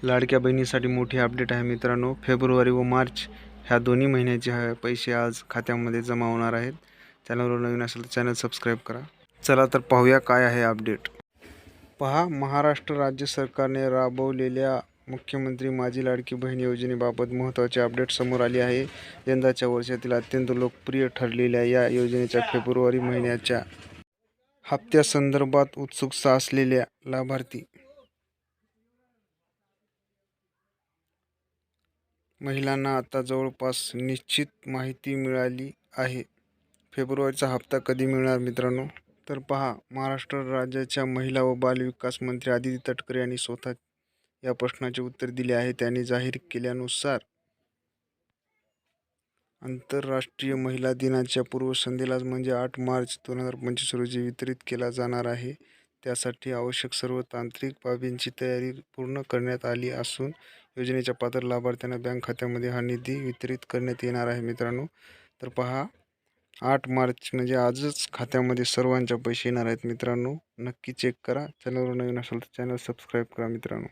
लाडक्या बहिणीसाठी मोठी अपडेट आहे मित्रांनो. फेब्रुवारी व मार्च ह्या दोन्ही महिन्याचे पैसे आज खात्यामध्ये जमा होणार आहेत. चॅनलवर नवीन असेल तर चॅनल सबस्क्राईब करा. चला तर पाहूया काय आहे अपडेट. पहा, महाराष्ट्र राज्य सरकारने राबवलेल्या मुख्यमंत्री माझी लाडकी बहीण योजनेबाबत महत्त्वाची अपडेट समोर आली आहे. यंदाच्या वर्षातील अत्यंत लोकप्रिय ठरलेल्या या योजनेच्या फेब्रुवारी महिन्याच्या हप्त्यासंदर्भात उत्सुकता असलेल्या लाभार्थी महिलांना आता जवळपास निश्चित माहिती मिळाली आहे. फेब्रुवारीचा हप्ता कधी मिळणार मित्रांनो? तर पहा, महाराष्ट्र राज्याच्या महिला व बालविकास मंत्री आदिती तटकरे यांनी स्वतः या प्रश्नाचे उत्तर दिले आहे. त्यांनी जाहीर केल्यानुसार आंतरराष्ट्रीय महिला दिनाच्या पूर्वसंध्येला म्हणजे 8 मार्च 2025 रोजी वितरित केला जाणार आहे. त्यासाठी आवश्यक सर्व तांत्रिक बाबींची तयारी पूर्ण करण्यात आली असून योजनेच्या पात्र लाभार्थ्यांना बँक खात्यामध्ये हा निधी वितरित करण्यात येणार आहे मित्रांनो. तर पहा, 8 मार्च म्हणजे आजच खात्यामध्ये सर्वांच्या पैसे येणार आहेत मित्रांनो. नक्की चेक करा. चॅनलवर नवीन असेल तर चॅनल सबस्क्राईब करा मित्रांनो.